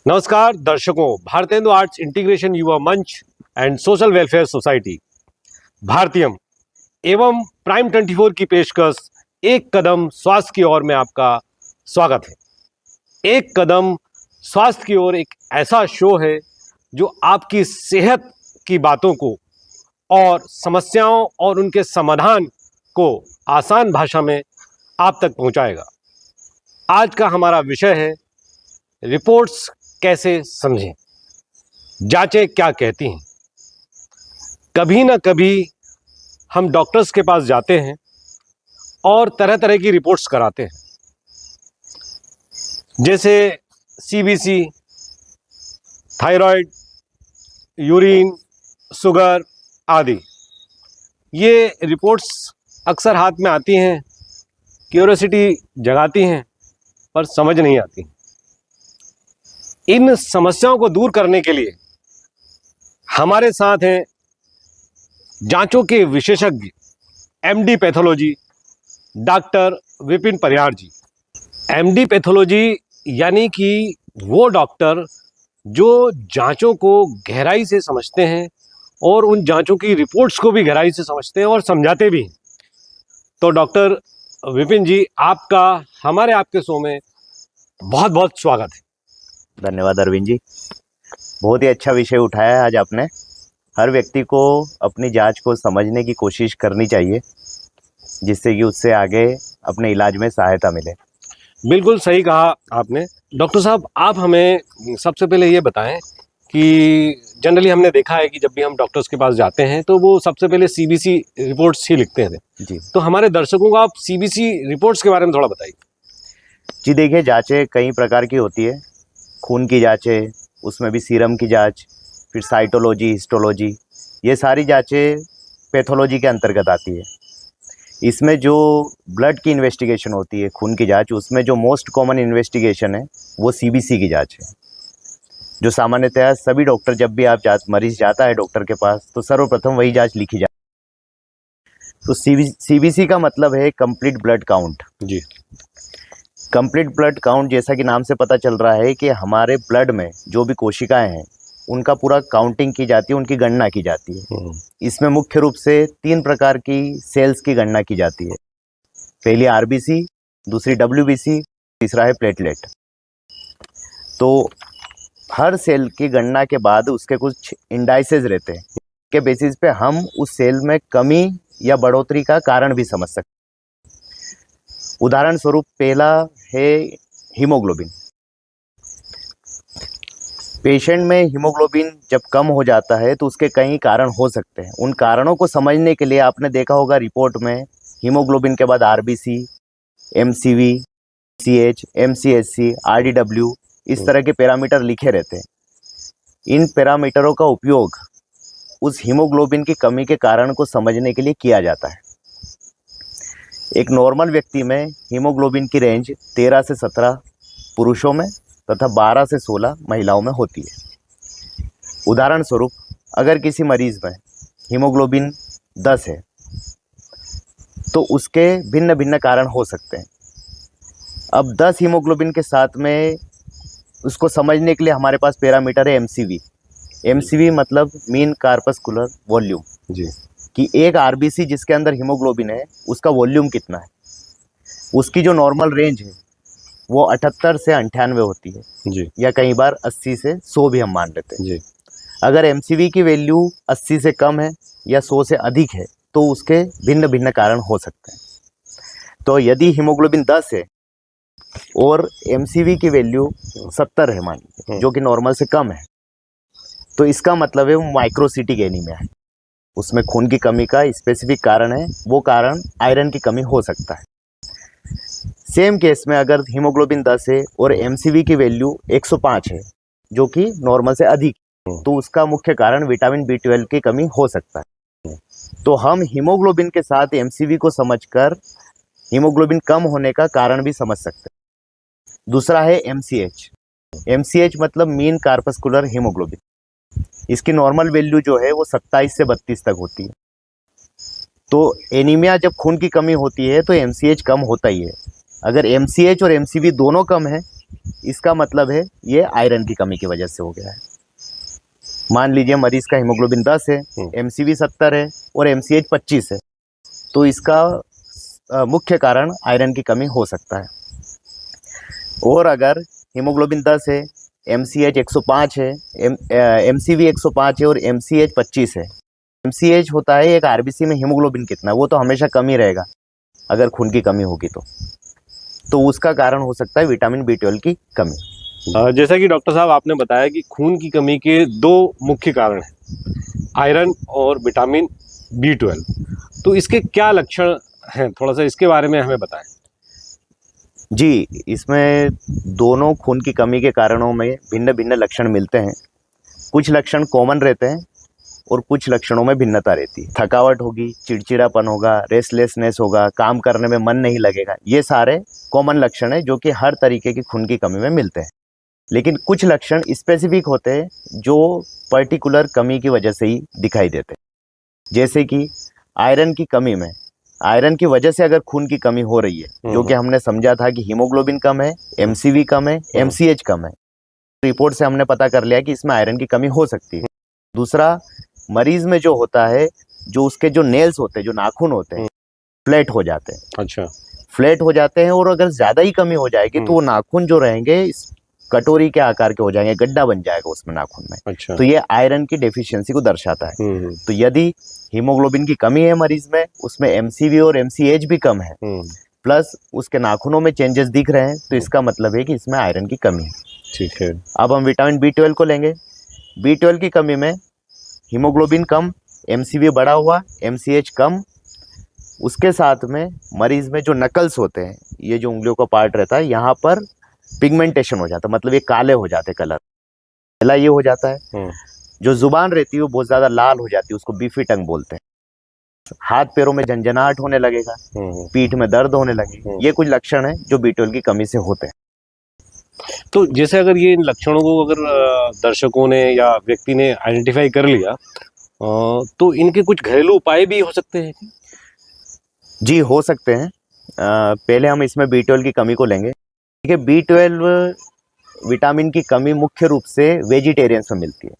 नमस्कार दर्शकों, Bharatendu arts integration युवा मंच एंड सोशल वेलफेयर सोसाइटी भारतीयम एवं प्राइम 24 की पेशकश एक कदम स्वास्थ्य की ओर में आपका स्वागत है। एक कदम स्वास्थ्य की ओर एक ऐसा शो है जो आपकी सेहत की बातों को और समस्याओं और उनके समाधान को आसान भाषा में आप तक पहुंचाएगा। आज का हमारा विषय है रिपोर्ट्स कैसे समझें, जांचें क्या कहती हैं। कभी ना कभी हम डॉक्टर्स के पास जाते हैं और तरह तरह की रिपोर्ट्स कराते हैं, जैसे सीबीसी, थायराइड, यूरिन, शुगर आदि। ये रिपोर्ट्स अक्सर हाथ में आती हैं, क्यूरियोसिटी जगाती हैं, पर समझ नहीं आती। इन समस्याओं को दूर करने के लिए हमारे साथ हैं जांचों के विशेषज्ञ एमडी पैथोलॉजी डॉक्टर विपिन परिहार जी। एमडी पैथोलॉजी यानी कि वो डॉक्टर जो जांचों को गहराई से समझते हैं और उन जांचों की रिपोर्ट्स को भी गहराई से समझते हैं और समझाते भी हैं। तो डॉक्टर विपिन जी, आपका हमारे आपके शो में बहुत बहुत स्वागत है। धन्यवाद अरविंद जी, बहुत ही अच्छा विषय उठाया है आज आपने। हर व्यक्ति को अपनी जांच को समझने की कोशिश करनी चाहिए, जिससे कि उससे आगे अपने इलाज में सहायता मिले। बिल्कुल सही कहा आपने। डॉक्टर साहब, आप हमें सबसे पहले ये बताएं कि जनरली हमने देखा है कि जब भी हम डॉक्टर्स के पास जाते हैं तो वो सबसे पहले सीबीसी रिपोर्ट्स ही लिखते हैं जी। तो हमारे दर्शकों को आप सीबीसी रिपोर्ट्स के बारे में थोड़ा बताइए। जी देखिए, जांचें कई प्रकार की होती है। खून की जांचें, उसमें भी सीरम की जांच, फिर साइटोलॉजी, हिस्टोलॉजी, ये सारी जांचें पैथोलॉजी के अंतर्गत आती है। इसमें जो ब्लड की इन्वेस्टिगेशन होती है, खून की जांच, उसमें जो मोस्ट कॉमन इन्वेस्टिगेशन है वो सीबीसी की जांच है, जो सामान्यतः सभी डॉक्टर, जब भी आप मरीज जाता है डॉक्टर के पास, तो सर्वप्रथम वही जांच लिखी जाती है। तो सीबीसी का मतलब है कंप्लीट ब्लड काउंट। जी। कंप्लीट ब्लड काउंट, जैसा कि नाम से पता चल रहा है कि हमारे ब्लड में जो भी कोशिकाएं हैं उनका पूरा काउंटिंग की जाती है, उनकी गणना की जाती है। इसमें मुख्य रूप से 3 प्रकार की सेल्स की गणना की जाती है। पहली आरबीसी, दूसरी डब्ल्यूबीसी, तीसरा है प्लेटलेट। तो हर सेल की गणना के बाद उसके कुछ इंडाइसेस रहते हैं, के बेसिस पे हम उस सेल में कमी या बढ़ोतरी का कारण भी समझ सकते हैं। उदाहरण स्वरूप पहला है हीमोग्लोबिन। पेशेंट में हीमोग्लोबिन जब कम हो जाता है तो उसके कई कारण हो सकते हैं। उन कारणों को समझने के लिए आपने देखा होगा रिपोर्ट में हीमोग्लोबिन के बाद RBC, MCV, CH, MCHC, RDW, इस तरह के पैरामीटर लिखे रहते हैं। इन पैरामीटरों का उपयोग उस हीमोग्लोबिन की कमी के कारण को समझने के लिए किया जाता है। एक नॉर्मल व्यक्ति में हीमोग्लोबिन की रेंज 13 से 17 पुरुषों में तथा 12 से 16 महिलाओं में होती है। उदाहरण स्वरूप अगर किसी मरीज में हीमोग्लोबिन 10 है तो उसके भिन्न भिन्न कारण हो सकते हैं। अब 10 हीमोग्लोबिन के साथ में उसको समझने के लिए हमारे पास पैरामीटर है एमसीवी। एमसीवी मतलब मीन कार्पस्कुलर वॉल्यूम, जी। कि एक आरबीसी जिसके अंदर हीमोग्लोबिन है उसका वॉल्यूम कितना है। उसकी जो नॉर्मल रेंज है वो 78 से 98 होती है, जी। या कई बार 80 से 100 भी हम मान लेते हैं। जी। अगर एमसीवी की वैल्यू 80 से कम है या 100 से अधिक है तो उसके भिन्न भिन्न कारण हो सकते हैं। तो यदि हीमोग्लोबिन 10 है और एमसीवी की वैल्यू 70 है मान लीजिए, जो कि नॉर्मल से कम है, तो इसका मतलब है वो माइक्रोसिटिक एनीमिया है। उसमें खून की कमी का स्पेसिफिक कारण है, वो कारण आयरन की कमी हो सकता है। सेम केस में अगर हीमोग्लोबिन 10 है और एमसीवी की वैल्यू 105 है, जो कि नॉर्मल से अधिक, तो उसका मुख्य कारण विटामिन बी12 की कमी हो सकता है। तो हम हीमोग्लोबिन के साथ एमसीवी को समझकर हीमोग्लोबिन कम होने का कारण भी समझ सकते हैं। दूसरा है एमसीएच। एमसीएच मतलब मीन कार्पस्कुलर हीमोग्लोबिन। इसकी नॉर्मल वैल्यू जो है वो 27 से 32 तक होती है। तो एनीमिया जब खून की कमी होती है तो एमसीएच कम होता ही है। अगर एमसीएच और एमसीवी दोनों कम है इसका मतलब है ये आयरन की कमी की वजह से हो गया है। मान लीजिए मरीज का हीमोग्लोबिन 10 है, एमसीवी 70 है और एमसीएच 25 है, तो इसका मुख्य कारण आयरन की कमी हो सकता है। और अगर हीमोग्लोबिन 10 है, एमसीएच 105 है, एमसीवी 105 है और एमसीएच 25 है। एमसीएच होता है एक आरबीसी में हीमोग्लोबिन कितना, वो तो हमेशा कम ही रहेगा अगर खून की कमी होगी तो उसका कारण हो सकता है विटामिन B12 की कमी। जैसा कि डॉक्टर साहब आपने बताया कि खून की कमी के दो मुख्य कारण हैं, आयरन और विटामिन B12। तो इसके क्या लक्षण हैं, थोड़ा सा इसके बारे में हमें बताएं। जी, इसमें दोनों खून की कमी के कारणों में भिन्न भिन्न लक्षण मिलते हैं। कुछ लक्षण कॉमन रहते हैं और कुछ लक्षणों में भिन्नता रहती है। थकावट होगी, चिड़चिड़ापन होगा, रेस्टलेसनेस होगा, काम करने में मन नहीं लगेगा, ये सारे कॉमन लक्षण हैं जो कि हर तरीके की खून की कमी में मिलते हैं। लेकिन कुछ लक्षण स्पेसिफिक होते हैं जो पर्टिकुलर कमी की वजह से ही दिखाई देते हैं। जैसे कि आयरन की कमी में, आयरन की वजह से अगर खून की कमी हो रही है, जो कि हमने समझा था कि हीमोग्लोबिन कम है, एमसीवी कम है, एमसीएच कम है, रिपोर्ट से हमने पता कर लिया कि इसमें आयरन की कमी हो सकती है। दूसरा, मरीज में जो होता है, जो उसके जो नेल्स होते हैं, जो नाखून होते हैं, फ्लैट हो जाते हैं। अच्छा। फ्लैट हो जाते हैं और अगर ज्यादा ही कमी हो जाएगी तो वो नाखून जो रहेंगे इस कटोरी के आकार के हो जाएंगे, गड्ढा बन जाएगा उसमें नाखून में। अच्छा। तो ये आयरन की डेफिशिएंसी को दर्शाता है। तो यदि हीमोग्लोबिन की कमी है मरीज में, उसमें एमसीवी और एमसीएच भी कम है, प्लस उसके नाखूनों में चेंजेस दिख रहे हैं, तो इसका मतलब है कि इसमें आयरन की कमी है। ठीक है। अब हम विटामिन B12 को लेंगे। B12 की कमी में हीमोग्लोबिन कम, एमसीवी बढ़ा हुआ, एमसीएच कम, उसके साथ में मरीज में जो नकल्स होते हैं, ये जो उंगलियों का पार्ट रहता है, यहाँ पर पिगमेंटेशन हो जाता है, मतलब ये काले हो जाते हैं कलर। पहला ये हो जाता है। जो जुबान रहती है वो बहुत ज्यादा लाल हो जाती है, उसको बीफी टंग बोलते हैं। हाथ पैरों में झंझनाहट होने लगेगा, पीठ में दर्द होने लगेगा। ये कुछ लक्षण है जो B12 की कमी से होते हैं। तो जैसे अगर ये इन लक्षणों को अगर दर्शकों ने या व्यक्ति ने आइडेंटिफाई कर लिया, तो इनके कुछ घरेलू उपाय भी हो सकते हैं? जी, हो सकते हैं। पहले हम इसमें B12 की कमी को लेंगे। देखिए, B12 विटामिन की कमी मुख्य रूप से वेजिटेरियंस में मिलती है,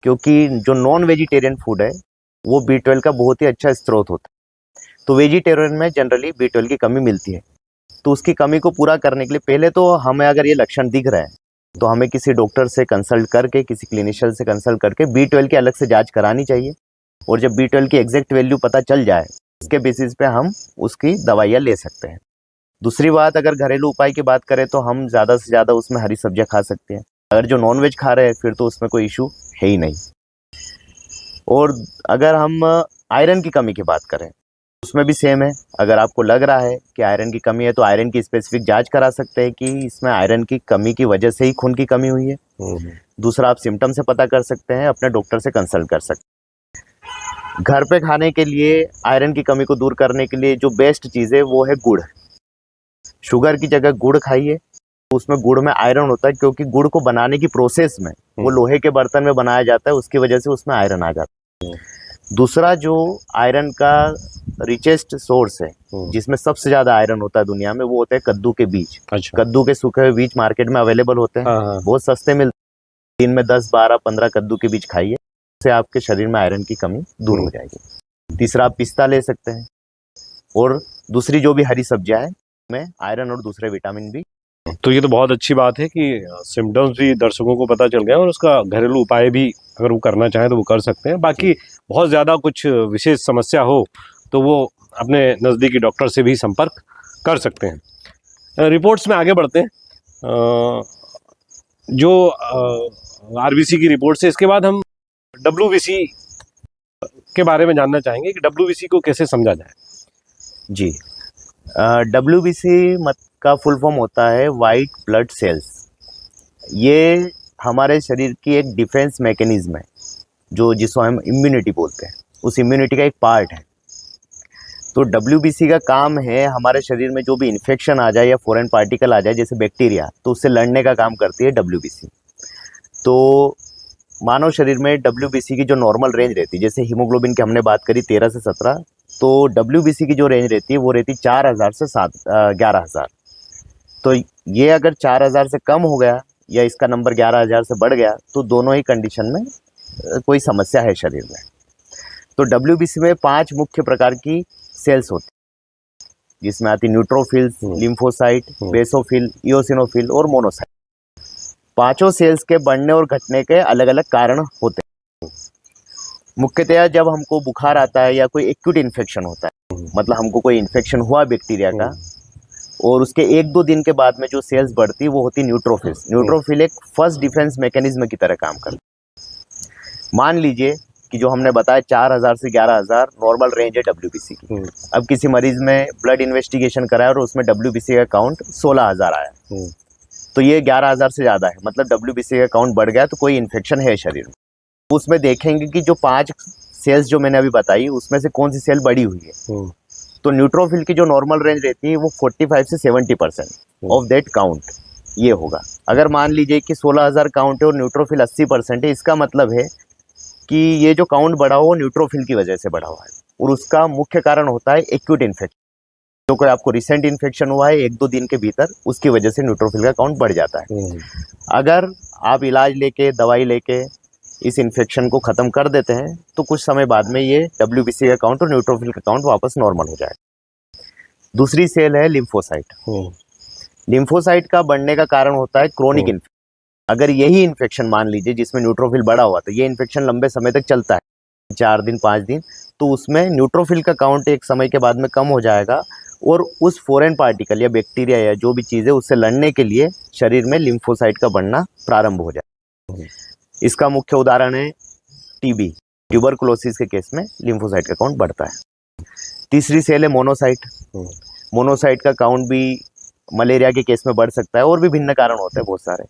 क्योंकि जो नॉन वेजिटेरियन फूड है वो B12 का बहुत ही अच्छा स्रोत होता है। तो वेजिटेरियन में जनरली B12 की कमी मिलती है। तो उसकी कमी को पूरा करने के लिए पहले तो हमें अगर ये लक्षण दिख रहे हैं तो हमें किसी डॉक्टर से कंसल्ट करके, किसी क्लिनिशियन से कंसल्ट करके B12 की अलग से जांच करानी चाहिए। और जब B12 की एग्जैक्ट वैल्यू पता चल जाए, उसके बेसिस पे हम उसकी दवाइयाँ ले सकते हैं। दूसरी बात, अगर घरेलू उपाय की बात करें तो हम ज़्यादा से ज़्यादा उसमें हरी सब्जियाँ खा सकते हैं। अगर जो नॉनवेज खा रहे हैं फिर तो उसमें कोई इशू है ही नहीं। और अगर हम आयरन की कमी की बात करें, उसमें भी सेम है। अगर आपको लग रहा है कि आयरन की कमी है तो आयरन की स्पेसिफिक जांच करा सकते हैं कि इसमें आयरन की कमी की वजह से ही खून की कमी हुई है। दूसरा, आप सिम्टम से पता कर सकते हैं, अपने डॉक्टर से कंसल्ट कर सकते हैं। घर पे खाने के लिए आयरन की कमी को दूर करने के लिए जो बेस्ट चीज़ है वो है गुड़। शुगर की जगह गुड़ खाइए। उसमें गुड़ में आयरन होता है, क्योंकि गुड़ को बनाने की प्रोसेस में वो लोहे के बर्तन में बनाया जाता है, उसकी वजह से उसमें आयरन आ जाता है। दूसरा, जो आयरन का रिचेस्ट सोर्स है, जिसमें सबसे ज्यादा आयरन होता है दुनिया में, वो होता है कद्दू के बीज। अच्छा। कद्दू के सूखे हुए बीज मार्केट में अवेलेबल होते हैं। बहुत सस्ते मिलते हैं। दिन में 10, 12, 15 कद्दू के बीज खाइए, उससे आपके शरीर में आयरन की कमी दूर हो जाएगी। तीसरा, आप पिस्ता ले सकते हैं। और दूसरी जो भी हरी सब्जियां हैं में आयरन और दूसरे विटामिन भी। तो ये तो बहुत अच्छी बात है कि सिम्टम्स भी दर्शकों को पता चल गए और उसका घरेलू उपाय भी अगर वो करना चाहें तो वो कर सकते हैं। बाकी बहुत ज़्यादा कुछ विशेष समस्या हो तो वो अपने नज़दीकी डॉक्टर से भी संपर्क कर सकते हैं। रिपोर्ट्स में आगे बढ़ते हैं। जो आरबीसी की रिपोर्ट से इसके बाद हम WBC के बारे में जानना चाहेंगे कि WBC को कैसे समझा जाए। जी, WBC का फुल फॉर्म होता है वाइट ब्लड सेल्स। ये हमारे शरीर की एक डिफेंस मैकेनिज्म है, जिसको हम इम्यूनिटी बोलते हैं। उस इम्यूनिटी का एक पार्ट है। तो WBC का काम है हमारे शरीर में जो भी इन्फेक्शन आ जाए या फॉरेन पार्टिकल आ जाए, जैसे बैक्टीरिया, तो उससे लड़ने का काम करती है WBC। तो मानव शरीर में WBC की जो नॉर्मल रेंज रहती है, जैसे हीमोग्लोबिन की हमने बात करी 13 से 17, तो WBC की जो रेंज रहती है वो रहती है 4000 से 11,000। तो ये अगर 4000 से कम हो गया या इसका नंबर 11000 से बढ़ गया तो दोनों ही कंडीशन में कोई समस्या है शरीर में। तो डब्ल्यूबीसी में 5 मुख्य प्रकार की सेल्स होती है, जिसमें आती न्यूट्रोफिल्स, लिम्फोसाइट, बेसोफिल, इओसिनोफिल और मोनोसाइट। पांचों सेल्स के बढ़ने और घटने के अलग अलग कारण होते हैं। मुख्यतया जब हमको बुखार आता है या कोई एक्यूट इन्फेक्शन होता है, मतलब हमको कोई इन्फेक्शन हुआ बैक्टीरिया का, और उसके 1-2 दिन के बाद में जो सेल्स बढ़ती है वो होती है न्यूट्रोफिल्स। न्यूट्रोफिल एक फर्स्ट डिफेंस मैकेनिज्म की तरह काम करती है। मान लीजिए कि जो हमने बताया 4000 से 11000 नॉर्मल रेंज है डब्ल्यूबीसी की। अब किसी मरीज में ब्लड इन्वेस्टिगेशन कराया और उसमें डब्ल्यूबीसी का काउंट 16000 आया, तो ये 11000 से ज़्यादा है, मतलब डब्ल्यूबीसी का काउंट बढ़ गया तो कोई इन्फेक्शन है शरीर में। उसमें देखेंगे कि जो 5 सेल्स जो मैंने अभी बताई उसमें से कौन सी सेल बड़ी हुई है। तो न्यूट्रोफिल की जो नॉर्मल रेंज रहती है वो 45 से 70% ऑफ दैट काउंट ये होगा। अगर मान लीजिए कि 16000 काउंट है और न्यूट्रोफिल 80% है, इसका मतलब है कि ये जो काउंट बढ़ा हुआ वो न्यूट्रोफिल की वजह से बढ़ा हुआ है, और उसका मुख्य कारण होता है एक्यूट इन्फेक्शन। जो कोई आपको रिसेंट इन्फेक्शन हुआ है 1-2 दिन के भीतर, उसकी वजह से न्यूट्रोफिल का काउंट बढ़ जाता है। अगर आप इलाज लेके, दवाई लेके इस इन्फेक्शन को ख़त्म कर देते हैं तो कुछ समय बाद में ये डब्ल्यूबीसी का काउंट और न्यूट्रोफिल का काउंट वापस नॉर्मल हो जाएगा। दूसरी सेल है लिम्फोसाइट। लिम्फोसाइट का बढ़ने का कारण होता है क्रोनिक इन्फेक्शन। अगर यही इन्फेक्शन मान लीजिए जिसमें न्यूट्रोफिल बढ़ा हुआ, तो ये इन्फेक्शन लंबे समय तक चलता है, 4 दिन 5 दिन, तो उसमें न्यूट्रोफिल का काउंट एक समय के बाद में कम हो जाएगा, और उस फॉरेन पार्टिकल या बैक्टीरिया या जो भी चीज़ है उससे लड़ने के लिए शरीर में लिम्फोसाइट का बढ़ना प्रारंभ हो जाएगा। इसका मुख्य उदाहरण है टीबी, ट्यूबरकुलोसिस के केस में लिम्फोसाइट का काउंट बढ़ता है। तीसरी सेल है मोनोसाइट। मोनोसाइट का काउंट भी मलेरिया के केस में बढ़ सकता है, और भी भिन्न कारण होते हैं बहुत सारे।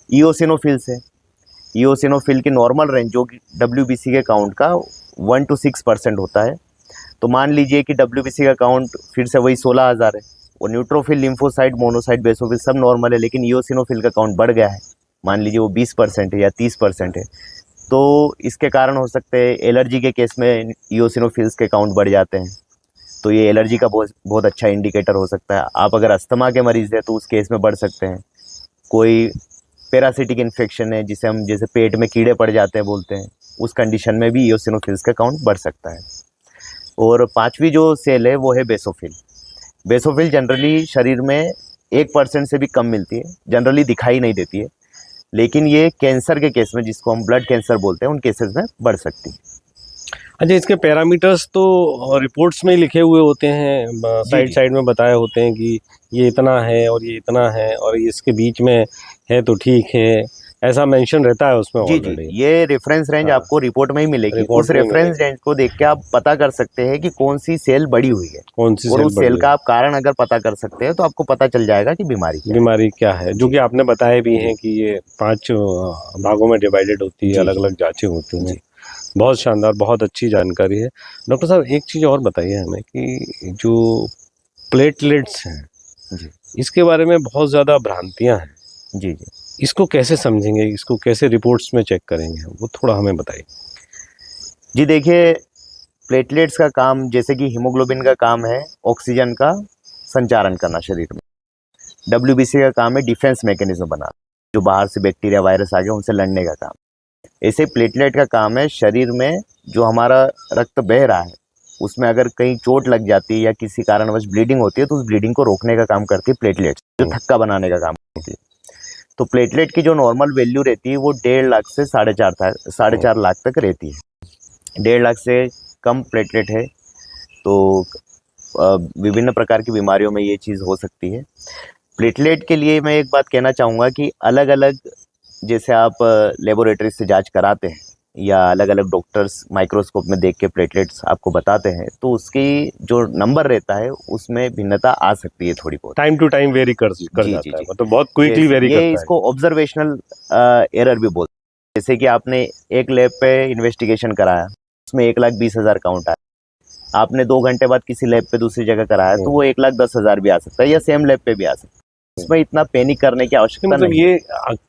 इओसिनोफिल से, इओसिनोफिल की नॉर्मल रेंज जो डब्ल्यूबीसी के काउंट का 1 to 6% होता है। तो मान लीजिए कि डब्ल्यूबीसी का काउंट फिर से वही 16000 है, और न्यूट्रोफिल, लिम्फोसाइट, मोनोसाइट, बेसोफिल सब नॉर्मल है, लेकिन इओसिनोफिल का काउंट बढ़ गया है, मान लीजिए वो 20% है या 30% है। तो इसके कारण हो सकते हैं एलर्जी के केस में इओसिनोफिल्स के काउंट बढ़ जाते हैं, तो ये एलर्जी का बहुत अच्छा इंडिकेटर हो सकता है। आप अगर अस्थमा के मरीज़ हैं तो उस केस में बढ़ सकते हैं। कोई पैरासिटिक इन्फेक्शन है जिसे हम जैसे पेट में कीड़े पड़ जाते हैं बोलते हैं, उस कंडीशन में भी इओसिनोफिल्स का काउंट बढ़ सकता है। और 5वीं जो सेल है वो है बेसोफिल। बेसोफिल जनरली शरीर में 1% से भी कम मिलती है, जनरली दिखाई नहीं देती है, लेकिन ये कैंसर के केस में, जिसको हम ब्लड कैंसर बोलते हैं, उन केसेस में बढ़ सकती है। अच्छा, इसके पैरामीटर्स तो रिपोर्ट्स में ही लिखे हुए होते हैं, साइड साइड में बताए होते हैं कि ये इतना है और ये इतना है और इसके बीच में है तो ठीक है, ऐसा मेंशन रहता है उसमें ऑलरेडी। ये रेफरेंस रेंज आपको रिपोर्ट में ही मिलेगी। उस रेफरेंस रेंज को देख के आप पता कर सकते हैं कि कौन सी सेल बड़ी हुई है, कौन सी और उस सेल का आप कारण अगर पता कर सकते हैं तो आपको पता चल जाएगा कि बीमारी क्या है, जो कि आपने बताया भी है कि ये 5 भागों में डिवाइडेड होती है, अलग अलग जांचें होती हैं। बहुत शानदार, बहुत अच्छी जानकारी है। डॉक्टर साहब, एक चीज़ और बताइए हमें कि जो प्लेटलेट्स हैं, इसके बारे में बहुत ज़्यादा भ्रांतियाँ हैं। जी, इसको कैसे समझेंगे, इसको कैसे रिपोर्ट्स में चेक करेंगे, वो थोड़ा हमें बताइए। जी देखिए, प्लेटलेट्स का काम, जैसे कि हीमोग्लोबिन का काम है ऑक्सीजन का संचारण करना शरीर में, डब्ल्यूबीसी का काम है डिफेंस मैकेनिज्म बनाना, जो बाहर से बैक्टीरिया वायरस आ गए उनसे लड़ने का काम। ऐसे प्लेटलेट का काम है शरीर में जो हमारा रक्त बह रहा है उसमें अगर कहीं चोट लग जाती है या किसी कारणवश ब्लीडिंग होती है तो उस ब्लीडिंग को रोकने का काम करती है प्लेटलेट्स, जो थक्का बनाने का काम करती है। तो प्लेटलेट की जो नॉर्मल वैल्यू रहती है वो 1.5 लाख से 4.5 लाख तक रहती है। 1.5 लाख से कम प्लेटलेट है तो विभिन्न प्रकार की बीमारियों में ये चीज़ हो सकती है। प्लेटलेट के लिए मैं एक बात कहना चाहूँगा कि अलग अलग, जैसे आप लेबोरेटरी से जांच कराते हैं या अलग अलग डॉक्टर्स माइक्रोस्कोप में देख के प्लेटलेट्स आपको बताते हैं, तो उसकी जो नंबर रहता है उसमें भिन्नता आ सकती है थोड़ी बहुत, टाइम टू टाइम वेरी कर जाता है, मतलब बहुत क्विकली वेरी करता है। ये इसको ऑब्जर्वेशनल एरर भी बोलते हैं। जैसे कि आपने एक लैब पे इन्वेस्टिगेशन कराया, उसमें 1,20,000 काउंट आया, आपने 2 घंटे बाद किसी लैब पे दूसरी जगह कराया तो वो 1,10,000 भी आ सकता है, या सेम लैब पे भी आ सकता है। इसमें इतना पैनिक करने की आवश्यकता मतलब नहीं। ये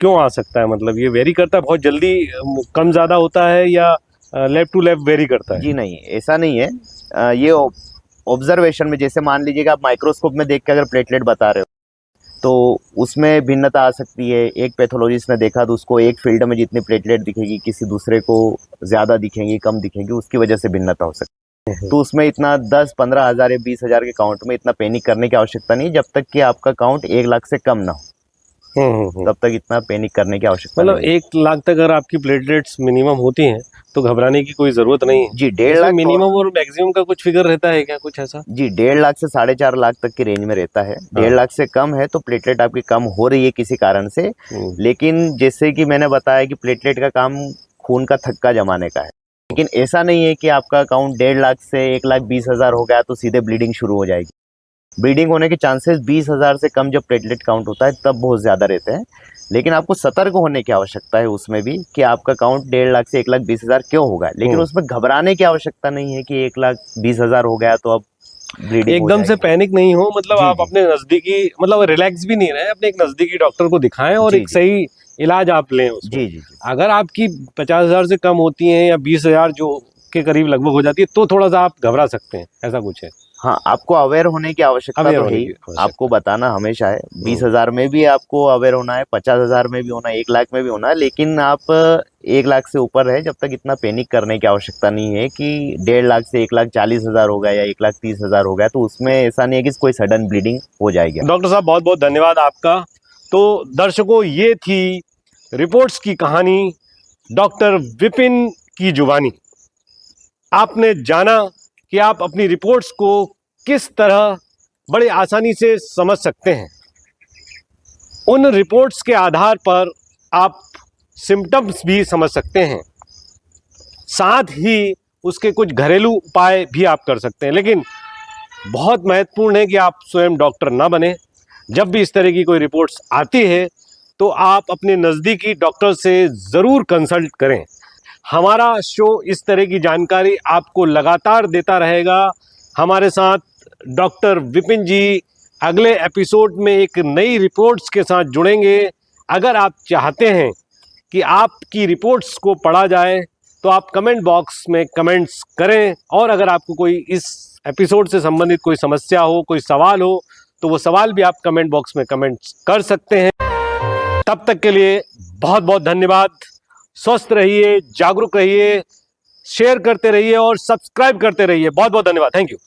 क्यों आ सकता है, मतलब ये वेरी करता है बहुत जल्दी, कम ज़्यादा होता है, या लैब टू लैब वेरी करता है? जी नहीं, ऐसा नहीं है। ये ऑब्जर्वेशन में, जैसे मान लीजिएगा आप माइक्रोस्कोप में देख के अगर प्लेटलेट बता रहे हो तो उसमें भिन्नता आ सकती है। एक पैथोलॉजिस्ट ने देखा तो उसको एक फील्ड में जितनी प्लेटलेट दिखेगी, किसी दूसरे को ज़्यादा दिखेंगी, कम दिखेंगी, उसकी वजह से भिन्नता हो सकती है। तो उसमें इतना 10-15 हज़ार या 20 हज़ार के काउंट में इतना पैनिक करने की आवश्यकता नहीं, जब तक कि आपका काउंट 1 लाख से कम ना हो, तब तक इतना पैनिक करने की आवश्यकता मतलब नहीं। 1 लाख तक अगर आपकी प्लेटलेट्स मिनिमम होती हैं तो घबराने की कोई जरूरत नहीं है। जी 1.5 लाख मिनिमम और मैक्सिमम का कुछ फिगर रहता है क्या, कुछ ऐसा? जी 1.5 लाख से 4.5 लाख तक की रेंज में रहता है। 1.5 लाख से कम है तो प्लेटलेट आपकी कम हो रही है किसी कारण से। लेकिन जैसे कि मैंने बताया कि प्लेटलेट का काम खून का थक्का जमाने का है, लेकिन ऐसा नहीं है कि आपका अकाउंट 1.5 लाख से 1,20,000 हो गया तो सीधे ब्लीडिंग शुरू हो जाएगी। ब्लीडिंग होने के चांसेस 20,000 से कम जब प्लेटलेट काउंट होता है तब बहुत ज़्यादा रहते हैं। लेकिन आपको सतर्क होने की आवश्यकता है उसमें भी कि आपका काउंट 1.5 लाख से 1,20,000 क्यों होगा। लेकिन उसमें घबराने की आवश्यकता नहीं है कि 1,20,000 हो गया तो अब ब्लीडिंग हो एकदम से जाएगी। पैनिक नहीं हो, मतलब जी, आप जी। अपने नजदीकी, मतलब रिलैक्स भी नहीं रहे, अपने एक नजदीकी डॉक्टर को दिखाएं और जी, एक जी। सही इलाज आप लें उसमें। जी, जी, जी। अगर आपकी 50,000 से कम होती हैं या 20,000 जो के करीब लगभग हो जाती है तो थोड़ा सा आप घबरा सकते हैं, ऐसा कुछ है। हाँ, आपको अवेयर होने की आवश्यकता अवेयर तो है होने ही। की आपको आवश्यकता। बताना हमेशा है। 20,000 में भी आपको अवेयर होना है, 50,000 में भी होना है, 1 लाख में भी होना है, लेकिन आप 1 लाख से ऊपर है जब तक इतना पैनिक करने की आवश्यकता नहीं है कि 1.5 लाख से 1,40,000 हो गया या 1,30,000 हो गया, तो उसमें ऐसा नहीं है कि कोई सडन ब्लीडिंग हो जाएगी। डॉक्टर साहब बहुत बहुत धन्यवाद आपका। तो दर्शकों, ये थी रिपोर्ट्स की कहानी, डॉक्टर विपिन की जुबानी। आपने जाना कि आप अपनी रिपोर्ट्स को किस तरह बड़े आसानी से समझ सकते हैं। उन रिपोर्ट्स के आधार पर आप सिम्टम्स भी समझ सकते हैं, साथ ही उसके कुछ घरेलू उपाय भी आप कर सकते हैं। लेकिन बहुत महत्वपूर्ण है कि आप स्वयं डॉक्टर ना बने। जब भी इस तरह की कोई रिपोर्ट्स आती है तो आप अपने नज़दीकी डॉक्टर से ज़रूर कंसल्ट करें। हमारा शो इस तरह की जानकारी आपको लगातार देता रहेगा। हमारे साथ डॉक्टर विपिन जी अगले एपिसोड में एक नई रिपोर्ट्स के साथ जुड़ेंगे। अगर आप चाहते हैं कि आपकी रिपोर्ट्स को पढ़ा जाए तो आप कमेंट बॉक्स में कमेंट्स करें, और अगर आपको कोई इस एपिसोड से संबंधित कोई समस्या हो, कोई सवाल हो, तो वो सवाल भी आप कमेंट बॉक्स में कमेंट्स कर सकते हैं। तब तक के लिए बहुत बहुत धन्यवाद। स्वस्थ रहिए, जागरूक रहिए, शेयर करते रहिए और सब्सक्राइब करते रहिए। बहुत बहुत धन्यवाद। Thank you.